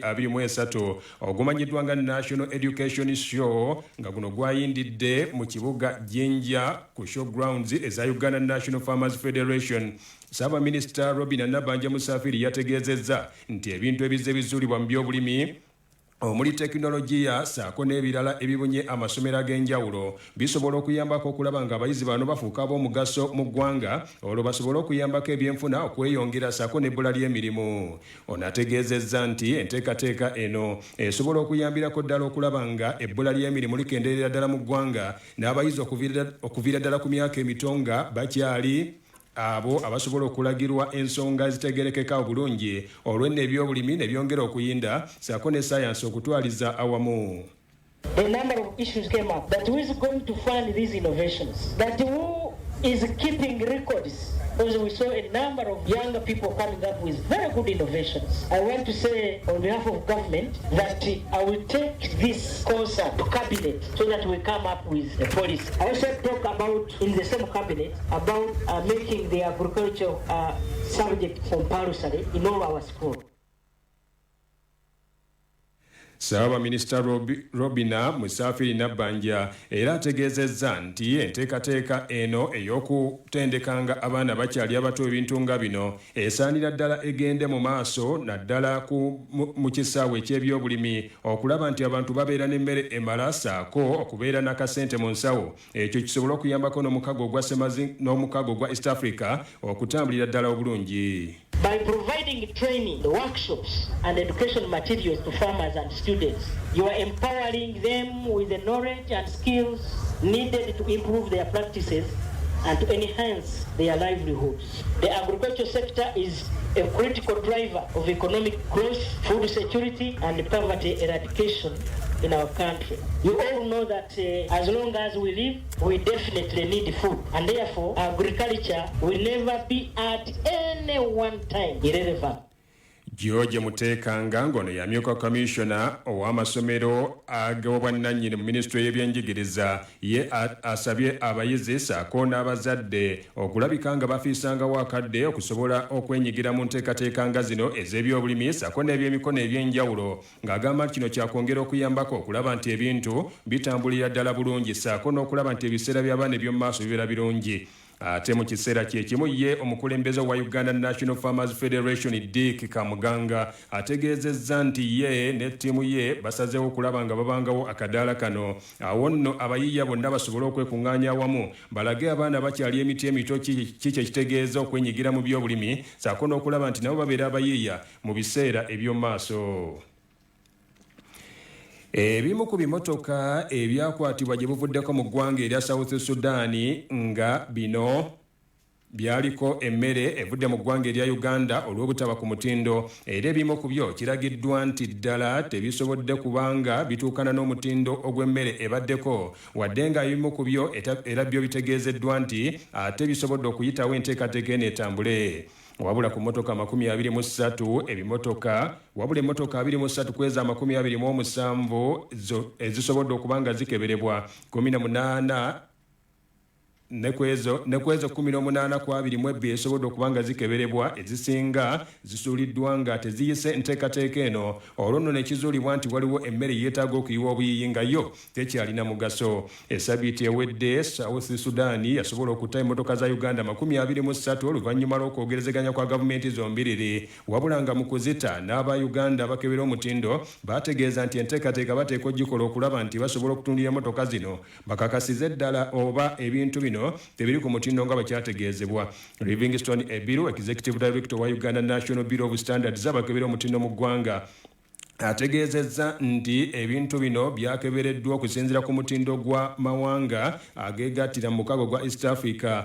23 ogumanyiddwa nga National Education Show nga guno gwayindidde mu kibuga Jinja ku showgrounds eza Uganda National Farmers Federation. Ssabaminisita Robina Nabanja Musafiri yategeezezza nti ebintu ebizze bizuulibwa mu by'obulimi omuli tekinologiya saako n'ebirala ebibunye amasomero ag'enjawulo bisobola okuyambako okulaba nga abayizi bano bafuuka ab'omugaso mu ggwanga olwo basobole okuyambako ebyenfuna okweyongera saako n'ebbula ly'emirimu. Ono ategeezezza nti enteekateeka eno esobola okuyambirako ddala okulaba nga ebbula ly'emirimu likendeerera ddala mu ggwanga n'abayizi okuviira ddala ku myaka emitonga bakyali abo abasobola okulagirwa ensonga zitegerekeka obulungi olw'enno ebyobulimi ne byongera okuyinda saako ne science okutwaliza awamu. A number of issues came up that who is going to fund these innovations, that who is keeping records, because we saw a number of younger people coming up with very good innovations. I want to say on behalf of government that I will take this concept to cabinet so that we come up with a policy. I also talk about in the same cabinet about making the agriculture subject compulsory in all our schools. Ssabaminisita Robina Musafiri Nabanja era ategeezezza nti enteekateeka eno ey'okutendekanga abaana bakyali abato ebintu nga bino esaanira ddala egende mu maaso naddala mu kisaawe eky'ebyobulimi okulaba nti abantu babeera n'emmere emala saako okubeera n'akasente mu nsawo ekyo kisobola okuyambako n'omukago gwa East Africa okutambulira ddala obulungi. By providing training, workshops, and education materials to farmers and students, you are empowering them with the knowledge and skills needed to improve their practices and to enhance their livelihoods. The agriculture sector is a critical driver of economic growth, food security, and poverty eradication in our country. You all know that as long as we live, we definitely need food, and therefore agriculture will never be at any one time irrelevant. George Mutekanga ngono yamyuka commissioner ow'amasomero ag'obwannannyini mu ministry y'ebyenjigiriza ye asabye abayizi saako n'abazadde okulabika nga bafiisangawo akadde okusobola okwenyigira mu nteekateeka nga zino ez'ebyobulimi saako n'ebyemikono eby'enjawulo ng'agamba kino kyakwongera okuyambako okulaba nti ebintu bitambulira ddala bulungi saako n'okulaba nti ebiseera by'abaana eby'omu maaso bibeera birungi. Ate mu kiseera kyekimu ye omukulembeze wa Uganda National Farmers Federation Dick Kamuganga ategeezezza nti ye ne ttiimu ye basazeewo okulaba nga babangawo akadaala kano awo nno abayiiya bonna basobole okwekuŋŋaanya awamu balage abaana bakyali emiti emito kiki ekitegeeza okwenyigira mu byobulimi saako n'okulaba nti nabo babeera abayiiya mu biseera eby'omu maaso. Ebimu ku bimotoka ebyakwatibwa gye buvuddeko mu ggwanga erya South Sudan nga bino byaliko emmere evudde mu ggwanga erya Uganda olw'obutaba ku mutindo era ebimu ku byo kiragiddwa nti ddala tebisobodde kubanga bituukana n'omutindo ogw'emmere ebaddeko wadde nga ebimu ku byo era byo bitegeezeddwa nti ate bisobodde okuyitawo enteekateeka eno etambule. Wabula ku motoka 23 ebimotoka wabula emmotoka 23 kweza 27 ezisobodde okubanga zikeberebwa 18 nekwezo 18 kwa 22 esobodde okubanga zikeberebwa ezisinga zisuuliddwa nga teziyise enteekateeka eno olwo nno nekizuulibwa nti waliwo emmere yeetaaga okuyiwa obuyiyi nga yo tekyalina mugaso. Esabiiti ewedde South Sudan yasobola okutta emmotoka za Uganda 23 oluvannyuma lw'okwogerezeganya kwa gavumenti zombiriri wabula nga mu kuzita n'aba Uganda bakebera omutindo bategeeza nti enteekateeka bateekwa ogikola okulaba nti basobola okutundira emmotoka zino bakakasize ddala oba ebintu bino tebiri ku mutindo nga bakyategeezebwa. Livingstone Ebiru, Executive Director wa Uganda National Bureau of Standards abakebera omutindo mu ggwanga ategeezezza nti ebintu bino byakebereddwa okusinziira ku mutindo gwa mawanga ageegattira mu mukago gwa East Africa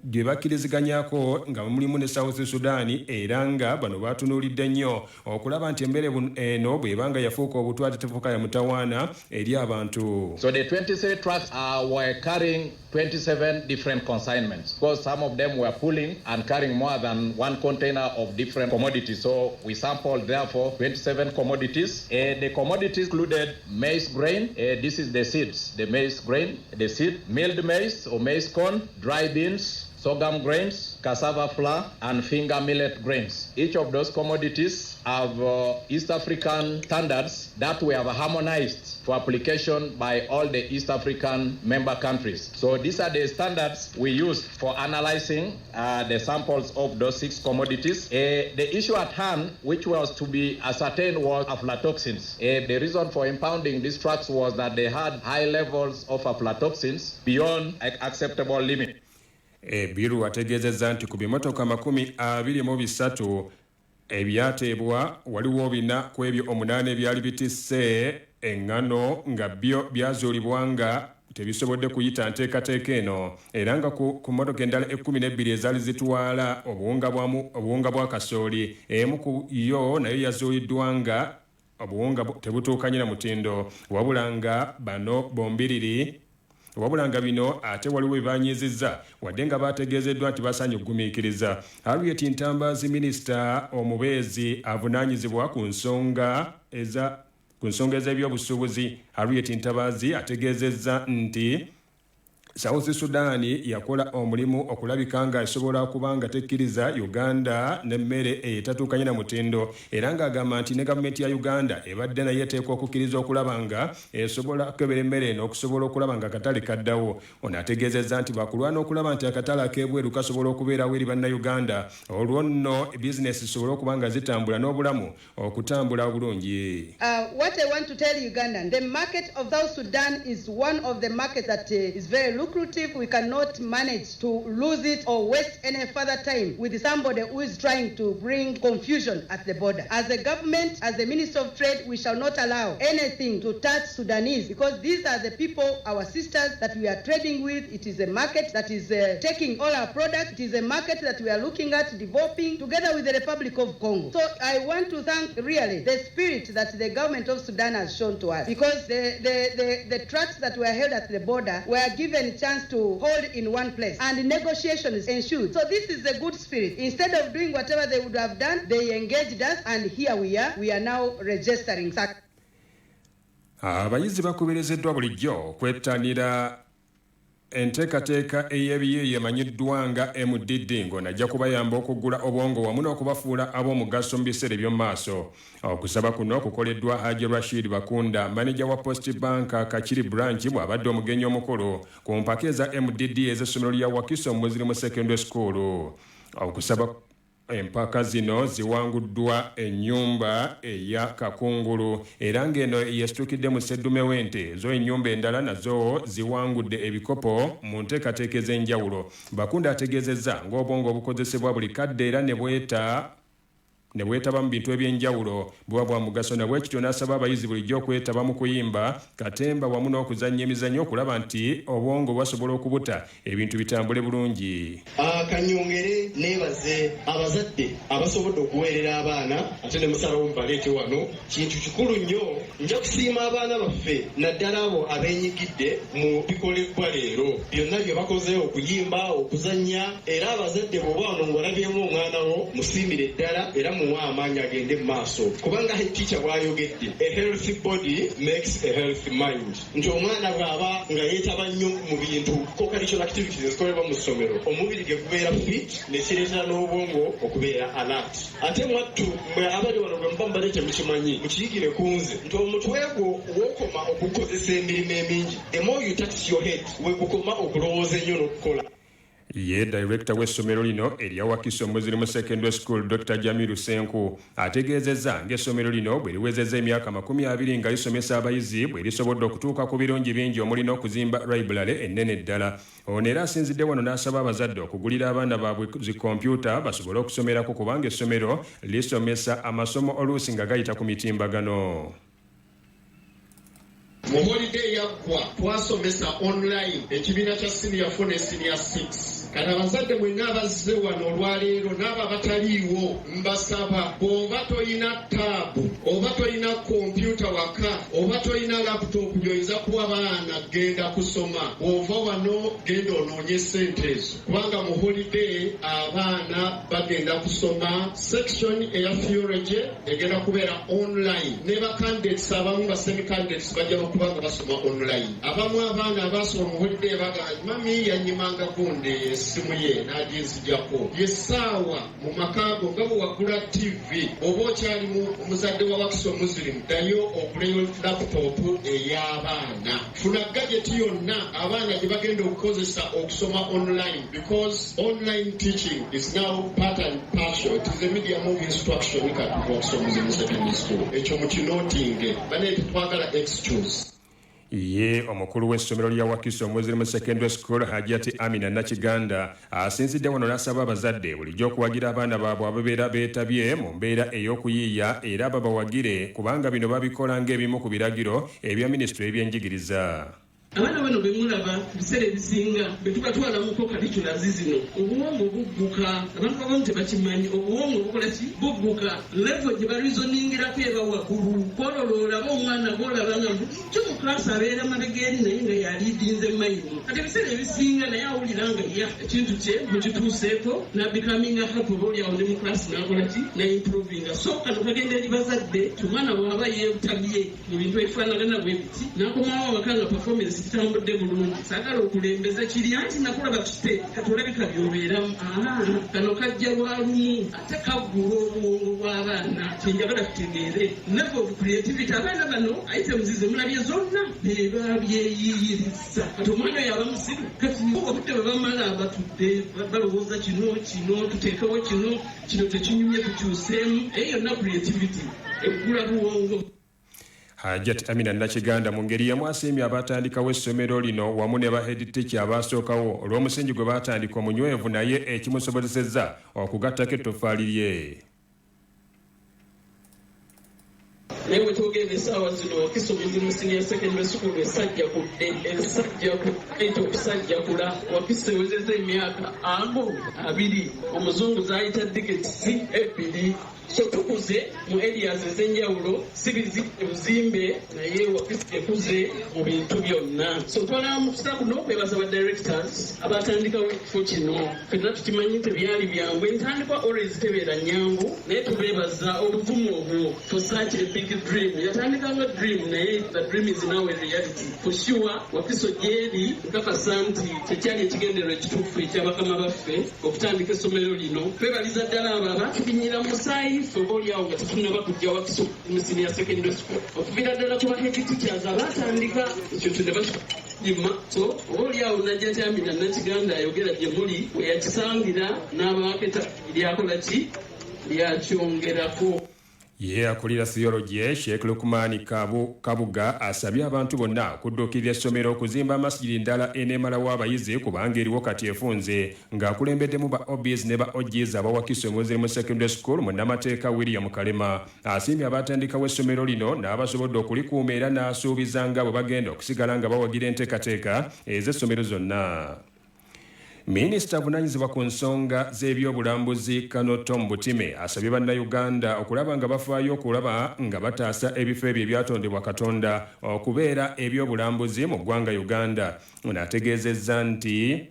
gye bakkiriziganyako nga mulimu ne South Sudan era nga bano batunuulidde nnyo okulaba nti embeera eno bw'ebanga yafuuka obutwate tefuuka ya mutawaana eri abantu. So the 23 trucks were carrying 27 different consignments because some of them were pulling and carrying more than one container of different commodities. So we sampled therefore 27 commodities. The commodities included maize grain. This is the seeds, the maize grain, the seed, milled maize or maize corn, dry beans, sorghum grains, cassava flour, and finger millet grains. Each of those commodities have East African standards that we have harmonized for application by all the East African member countries. So these are the standards we use for analyzing the samples of those 6 commodities. The issue at hand, which was to be ascertained, was aflatoxins. The reason for impounding these trucks was that they had high levels of aflatoxins beyond acceptable limit. Biru ategezezza nti ku bimotoka 23 ebyateebwa waliwo 4 ku ebyo 8 ebyali bitisse engano nga byo byazuulibwa nga tebisobodde kuyita nteekateeka eno era nga ku mmotoka endala 12 ezaali zitwala obuwunga bwa kasooli emu ku yo nayo yazuuliddwa nga obuwunga tebutuukanye na mutindo wabula nga bino ate waliwo ebanyiizizza wadde nga bategeezeddwa nti basaanye okugumiikiriza. Harriet Ntambazi minisita omubeezi avunaanyizibwa ku nsonga ez'ebyobusuubuzi. Harriet Ntambazi ategeezezza nti South Sudan yakola omulimu okulabika nga esobola kubanga tekkiriza Uganda n'emmere etatuukanye na mutindo era ng'agamba nti ne gavumenti ya Uganda ebadde naye eteekwa okukkiriza okulaba nga esobola kukebera emmere eno okusobola okulaba nga akatale kaddawo. Ono ategeezezza nti bakulwana okulaba nti akatale ak'ebweru kasobola okubeerawo eri bannayuganda olwo nno bizinesi zisobola okuba nga zitambula n'obulamu okutambula bulungi. What I want to tell Uganda, the market of South Sudan is one of the markets that is very lucrative. We cannot manage to lose it or waste any further time with somebody who is trying to bring confusion at the border. As a government, as the Minister of Trade, we shall not allow anything to touch Sudanese because these are the people, our sisters that we are trading with. It is a market that is taking all our products. It is a market that we are looking at developing together with the Republic of Congo. So I want to thank really the spirit that the government of Sudan has shown to us because the trucks that were held at the border were given chance to hold in one place and negotiations ensued. So this is a good spirit. Instead of doing whatever they would have done, they engaged us and here we are now registering. Abayizi bakubirizddwa bulijjo kwettanira enteekateeka ey'ebiyiiye emanyiddwa nga MDD ng'onajja kubayamba okuggula obwongo wamu n'okubafuula ab'omugaso mu biseera eby'omu maaso. Okusaba kuno kukoleddwa Haji Rashid Bakunda, maneja wa Post Bank Kachiri branch bw'abadde omugenyi omukulu ku mpaka eza MDD ez'essomero lya Wakiso Muslim Secondary School. Okusaba empaka zino ziwanguddwa ennyumba eya Kakungulu era ng'eno yesitukidde mu Sseddume w'ente zo ennyumba endala nazo ziwangudde ebikopo mu nteekateeka ez'enjawulo. Bakunda ategeezezza ng'obwongo obukozesebwa buli kadde era ne bwetaba mu bintu ebyenjawulo buba bwa mugaso na bwekityo n'asaba abayizi bulijjo okwetaba mu kuyimba katemba wamu n'okuzannya emizannyo okulaba nti obwongo bwasobola okubuta ebintu bitambule bulungi. Kanyongere neebaze abazadde abasobodde okuweerera abaana ate ne musalawo mubaleete wano. Kintu kikulu nnyo, nja kusiima abaana baffe naddala abo abeenyigidde mu bikolebbwa leero byonna bye bakoze okuyimba okuzannya era abazadde bw'oba wano ng'olabyemu omwana wo musiimire ddala era muwa amaanyi agende mu maaso kubanga teacher bw'ayogedde a healthy body makes a healthy mind. Nti omwana bw'aba nga yeetaba nnyo mu bintu co-curricular activities ezikolebwa mu ssomero omubiri ge gubeera fit ne kireetera n'obwongo okubeera alert. Ate mwattu mwe abali wano bwe muba mbaleete mukimanyi mukiyigire ku nze nti omutwe gwo w'okoma okukozesa emirimu emingi the more you tax your head we gukoma okulowooza ennyo n'okukola. Ye director w'essomero lino erya Wakiso Muslim Secondary School Dr. Jamiru Senku ategeezezza ng'essomero lino bwe liwezezza emyaka 20 nga lisomesa abayizi bwe lisobodde okutuuka ku birungi bingi omuli n'okuzimba library ennene ddala. Ono era asinzidde wano n'asaba abazadde okugulira abaana baabwe zi kompyuta basobole okusomerako kubanga essomero lisomesa amasomo oluusi nga gayita ku mitimbagano. Mu holiday yaggwa twasomesa online ekibiina kya senior 4 ne senior 6. Kati abazadde mwenna abazze wano olwaleero n'abo abataliiwo mbasaba bw'oba toyina taabu oba toyina kompyuta waka oba bw'oba tolina laptop gy'oyinza kuwa abaana genda kusoma bw'ova wano genda onoonye ssente ezo kubanga mu holiday abaana bagenda kusoma section eya theology egenda kubeera online ne bacandidates abamu basemi-candidates bajja okubanga basoma online abamu abaana abasoma mu holiday bagamba mami yanyimanga kunde essimu ye n'aginzijjako yessaawa mu makaago nga bwe wagula tv oba okyali omuzadde wa wakiso muslim ddayo okuleyo laptop ey'abaana funa gadgeti yonna abaana gye bagenda okukozesa okusoma online because online teaching is now part and parcel. It is a medium of instruction kati okusoma mu secondary school ekyo mukinotinge baneeti twagala excuse. Ye omukulu w'essomero lya Wakiso Muslim Secondary School Hajjati Amina Nakiganda asinzidde wano n'asaba abazadde bulijjo okuwagira abaana baabwe ababeera beetabye mu mbeera ey'okuyiiya era babawagire kubanga bino babikola ng'ebimu ku biragiro ebya minisitule y'ebyenjigiriza. Abaana bano be mulaba biseera ebisinga be tubatwalamuko kalikulazi zino obuwongo bugguka abantu abamu tebakimanyi obuwongo bukola ki bugguka levo gye balizoningirako eba waggulu kwololoola ba omwana gwolabanga kyo mu klasi abeera malegeeri naye nga yaliidinze mayimu kati ebiseera ebisinga naye awulira nga ya ekintu kye mukituuseeko n'abikaminga hapo obaolyawo ne mu klasi n'akola ki n'improvinga so kano kagenda eri bazadde omwana bw'aba yeetabye mu bintu ebifaanagana bwe biti n'akomawo awaka nga performance kitambudde bulungi saagala okulembeza kiri anti nakulaba kite katolabika byobeeramu kano kajja lwalumu ate kaggula obuwongo bw'abaana kyenjagala tutegeere level of creativity abaana bano items zemulabye zonna bebabyeyiiyiriza kati omwana oyo abamusiru kati obudde bwe bamala batudde balowooza kino tuteekewo kino tekinyumye tukyuseemu eyo yonna creativity eggula buwongo. Hajjati Amina Nakiganda mu ngeri yemu asiimye abatandikawo essomero lino wamu ne bahead teacher abaasookawo olw'omusingi gwe baatandika omunywevu naye ekimusobozesezza okugattako ettoffaali lye. naye bwe twogenda essaawa zino Wakiso Muslim Senior Secondary School esajja kudde esajja kukaita okusajjakula Wakiso ewezezza emyaka 2 omuzungu zayita digits 2 so tukuze mu areas ez'enjawulo si bizimbe naye Wakiso ekuze mu bintu byonna so twalaba mu kusa kuno kwebaza ba directors abatandikawo ekifo kino fenna tukimanyi tebyali byangu entandikwa always tebeera nnyangu naye tubeebaza obuvumu obwo for such a big dream yatandikanga dream naye the dream is now a reality for sure Wakiso gyeri nkakasa nti tekyali ekigendererwa ekituufu ekyabakama baffe okutandika essomero lino twebaliza ddala abo abatubinyira mu musaayi ffe obaolyawo nga tetunaba kujja Wakiso Senior Secondary School okuviira ddala ku bahead teachers abatandika ekyo tunne bakima so obaolyawo Hajjati Amina Nakiganda ayogera gye muli we yakisangira n'abaaketa lyakola ki lyakyongerako. Ye akulira theology Sheikh Lukman Kabuga asabye abantu bonna okudduukirira essomero okuzimba amasjidi ndala eneemalawo abayizi kubanga eriwo kati efunze ng'akulembeddemu ba OBs ne ba OGs aba Wakiso Muslim Secondary School munnamateeka William Kalema asiimye abatandikawo essomero lino n'abasobodde okulikuuma era n'asuubiza nga bwe bagenda okusigala nga bawagira enteekateeka ez'essomero zonna. Minisita avunaanyizibwa ku nsonga z'ebyobulambuzi Kano Tom Butime asabye bannayuganda okulaba nga bafaayo okulaba nga bataasa ebifo ebyo ebyatondebwa Katonda okubeera ebyobulambuzi mu ggwanga Uganda. Ono ategeezezza nti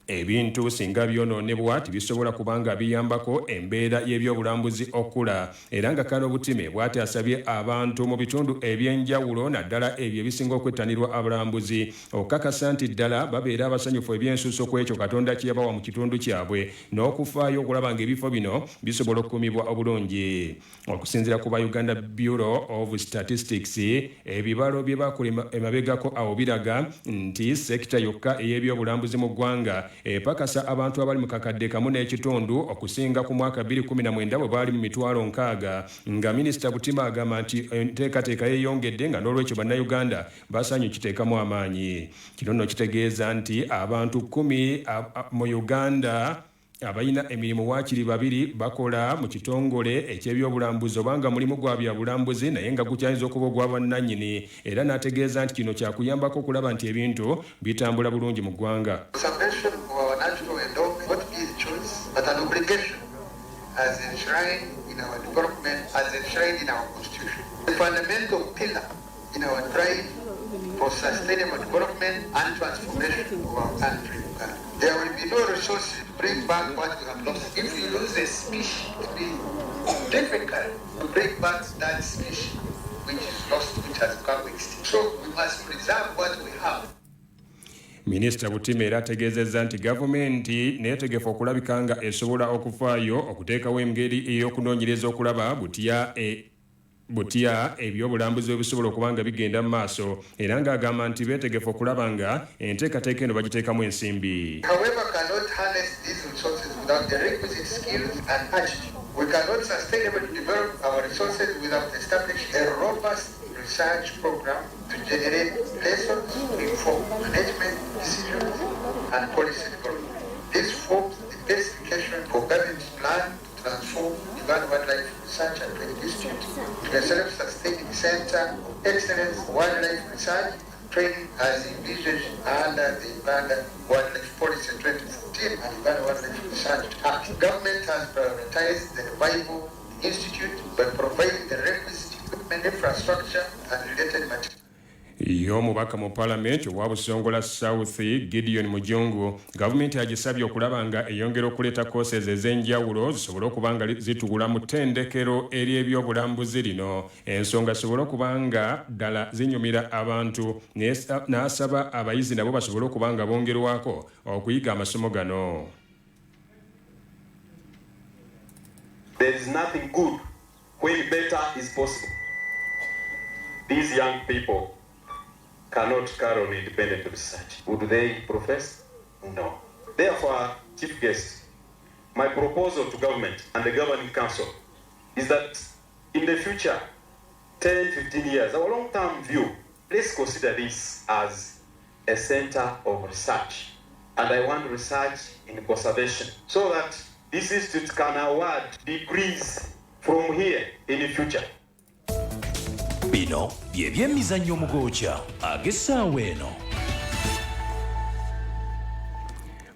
ebintu singa byonoonebwa tibisobola kubanga biyambako embeera y'ebyobulambuzi okula era nga Kano Butime bw'ati asabye abantu mu bitundu eby'enjawulo naddala ebyo ebisinga okwettanirwa abalambuzi okukakasa nti ddala babeera abasanyufu ebyensuso ku ekyo Katonda kye yabawa mu kitundu kyabwe n'okufaayo okulaba ng'ebifo bino bisobola okukuumibwa obulungi. Okusinziira ku ba Uganda Bureau of Statistics ebibalo bye bakola emabegako awo biraga nti sekita yokka ey'ebyobulambuzi mu ggwanga epakasa abantu abali mu kakadde kamu n'ekitundu okusinga ku mwaka 2019 bwe baali mu mitwalo 60 nga minisita Butima agamba nti enteekateeka yeeyongedde nga n'olwekyo bannayuganda basaanye kiteekamu amaanyi. Kino nno kitegeeza nti abantu 10 mu Uganda abalina emirimu waakiri 2 bakola mu kitongole eky'ebyobulambuzi obanga mulimu gwa byabulambuzi naye nga gukyayinza okuba ogw'abannannyini era n'ategeeza nti kino kyakuyambako okulaba nti ebintu bitambula bulungi mu ggwanga. But an obligation as enshrined in our development, as enshrined in our constitution. The fundamental pillar in our drive for sustainable development and transformation of our country. There will be no resources to bring back what we have lost. If we lose a species, it will be difficult to bring back that species which is lost, which has become extinct. So we must preserve what we have. Minisita Butime era ategeezezza nti gavumenti neetegefu okulabika nga esobola okufaayo okuteekawo engeri ey'okunoonyereza okulaba butya ebyobulambuzi ebisobola okuba nga bigenda mu maaso era ng'agamba nti beetegefu okulaba nga enteekateeka eno bagiteekamu ensimbi. However, cannot harness these resources without the requisite skills and attitude. We cannot sustainably develop our resources without establishing a robust research program to generate lessons to inform management decisions and policy development. This forms the justification for government's plan to transform Uganda Wildlife Research and Training Institute to a self-sustaining center of excellence for wildlife research training as envisaged under the Uganda Wildlife Policy 2014 and Uganda Wildlife Research Act. Government has prioritized the revival institute by providing the requisite equipment, infrastructure and related materials. Y'omubaka mu Parliament owa Busongola South Gideon Mujongo gavumenti agisabye okulaba nga eyongera okuleeta courses ez'enjawulo zisobole okuba nga zituula mu ttendekero ery'ebyobulambuzi lino ensonga zisobole okuba nga ddala zinyumira abantu n'asaba abayizi nabo basobole okuba nga bongerwako okuyiga amasomo gano. There is nothing good when better is possible. These young people cannot carry on independent research. Would they profess? No. Therefore, Chief Guest, my proposal to government and the governing council is that in the future, 10, 15 years, our long-term view, let's consider this as a center of research. And I want research in conservation so that this institute can award degrees from here in the future. Bino by'ebyemizannyo mu Gookya ag'essaawa eno.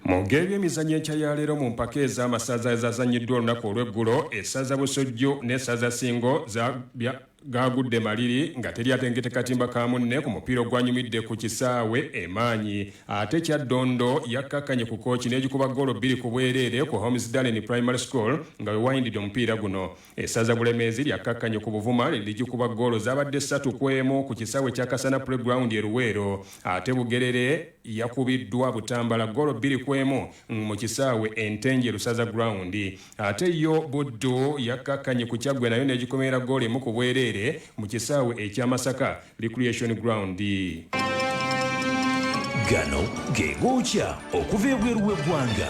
Mu by'emizannyo enkya ya leero mu mpaka ez'amasaza ezazannyiddwa olunaku olw'eggulo essaza Busojjo n'essaza Singo gaagudde maliri nga teri atengete katimba ka munne ku mupiira ogwanyumidde ku kisaawe Emaanyi ate Kyaddondo yakkakkanye ku kooki n'egikuba ggoolo 2 ku bwereere ku Homesdalen Primary School nga we wayindidde omupiira guno. Essaza Bulemeezi lyakkakkanye ku Buvuma ligikuba ggoolo zaabadde 3-1 ku kisaawe kya Kasana Playground e Luweero ate Bugerere yakubiddwa Butambala ggoolo 2-1 mu kisaawe Entenje Lusaza Ground ate yo Buddu yakkakkanye ku Kyaggwe nayo n'egikomera ggoolo 1 ku bwereere mu kisaawe ekyamasaka Recreation Ground. Gano ge Gookya okuva ebweru w'eggwanga.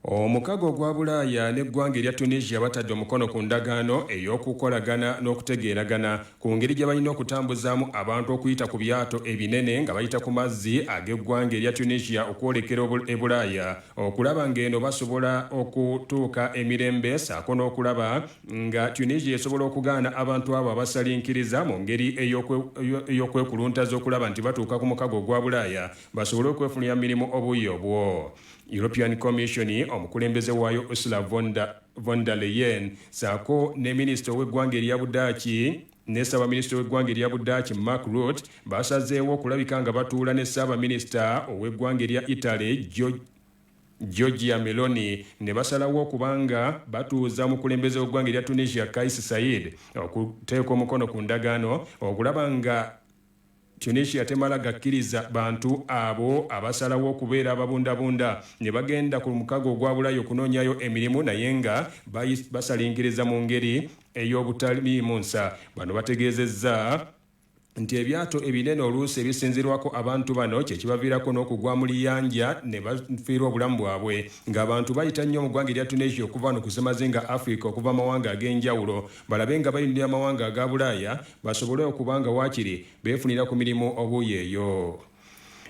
Omukago gwa Bulaaya n'eggwanga erya Tunisia batadde omukono ku ndagaano ey'okukolagana n'okutegeeragana ku ngeri gye balina okutambuzaamu abantu okuyita ku byato ebinene nga bayita ku mazzi ag'eggwanga erya Tunisia okwolekera e Bulaaya okulaba ng'eno basobola okutuuka emirembe saako n'okulaba nga Tunisia esobola okugaana abantu abo abasalinkiriza mu ngeri ey'okwekuluntaza okulaba nti batuuka ku mukago gwa Bulaaya basobole okwefunira mirimu obuyi obwo. European Commission omukulembeze waayo Ursula von der Leyen saako ne minisita w'eggwanga erya Budaaki ne Ssabaminisita w'eggwanga erya Budaaki Mark Rutte basazeewo okulabika nga batuula ne Ssabaminisita ow'eggwanga erya Italy Giorgia Meloni ne basalawo okubanga batuuza mukulembeze w'eggwanga erya Tunisia Kais Saied okuteeka omukono ku ndagaano okulaba nga Tunisia temala gakkiriza bantu abo abasalawo okubeera ababundabunda ne bagenda ku mukago ogwa Bulaaya okunoonyayo emirimu naye nga basalingiriza mu ngeri ey'obutaliimu nsa. Bano bategeezezza nti ebyato ebinene oluusi ebisinzirwako abantu bano kyekibaviirako n'okugwa mu liyanja ne bafiirwa obulamu bwabwe ng'abantu bayita nnyo mu ggwanga erya Tunisia okuva no ku ssemazinga Africa okuva amawanga ag'enjawulo balabe nga bayinira amawanga aga Bulaaya basobole okuba nga waakiri beefunira ku mirimu obuuyi eyo.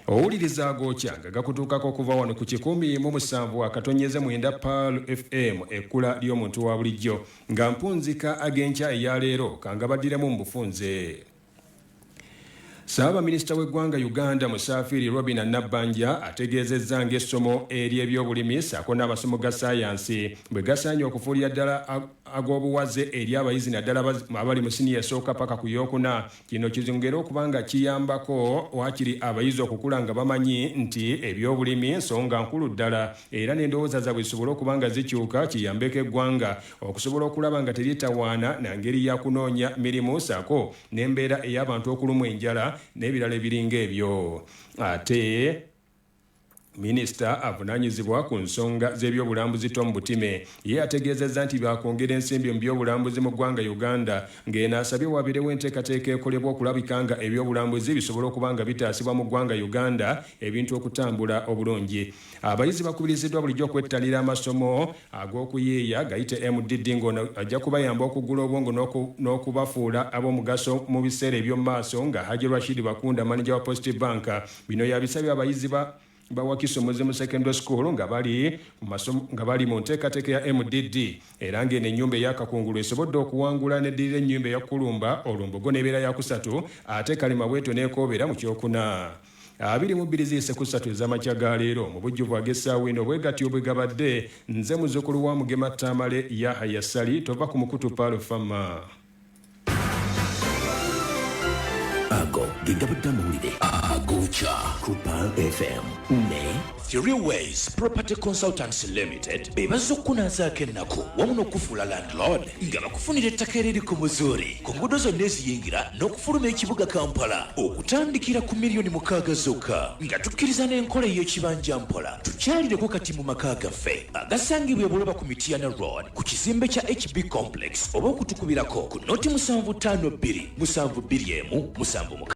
Owuliriza Gookya nga gakutuukako okuva wano ku 107.9 Pearl FM ekkula ly'omuntu wa bulijjo nga mpunzika ag'enkya eya leero kanga baddiremu mu bufunze. Ssabaminisita w'eggwanga Uganda Musafiri Robin Nabbanja ategeezezza ng'essomo ery'ebyobulimi ssaako n'amasomo ga ssaayansi bwe gasaanye okufuulira ddala ag'obuwaze eri abayizi naddala abali mu siniya esooka paka ku yookuna. Kino kizongera okuba nga kiyambako waakiri abayizi okukula nga bamanyi nti ebyobulimi nsonga nkulu ddala era n'endowooza zaabwe zisobole okuba nga zikyuka kiyambeko eggwanga okusobola okulaba nga teritawaana na ngeri ya kunoonya mirimu ssaako n'embeera ey'abantu okulumwa enjala n'ebirala ebiringa ebyo. Ate Minisita avunaanyizibwa ku nsonga z'ebyobulambuzi Tom Butime ye ategeezezza nti bakwongera ensimbi mu byobulambuzi mu ggwanga Uganda ng'eno asabye wabeerewo enteekateeka ekolebwa okulabika nga ebyobulambuzi bisobola okuba nga bitaasibwa mu ggwanga Uganda ebintu okutambula obulungi. Abayizi bakubiriziddwa bulijjo okwettanira amasomo ag'okuyiiya gayite MDD ng'ono ajja kubayamba okuggula obwongo n'okubafuula ab'omugaso mu biseera eby'omu maaso nga Haji Rashid Bakunda manager wa Post Bank bino yabisabye abayizi Bawakiso Muzimu Secondary School nga bali mu nteekateeka ya MDD era ng'eno ennyumba ey'akakungulu esobodde okuwangula n'eddirira ennyumba eya Kulumba olumbogo n'ebeera ya kusatu ate Kalima bweto n'ekoobera mu kyokuna. 22:03 ez'amakya ga leero mu bujjuvu ag'essaawa eno bwe gatyo bwe gabadde nze muzzukulu wa Mugema Tamale YAHYA SSALI tova ku mukutu Paalo Fama. Ago gigabadde amawulire Agoocha ku Pal FM ne Three Ways Property Consultants Limited bebaza okunazaako ennaku wamu n'okufuula landlord nga bakufunira ettaka eriri ku muzuuri ku nguudo zonna eziyingira n'okufuluma ekibuga Kampala okutandikira ku $6,000,000 zokka nga tukkiriza n'enkola ey'ekibanja mpola tukyalireko kati mu maka gaffe agasangibwa e Buloba ku Mityana Road ku kizimbe kya HB Complex oba okutukubirako ku noti 752721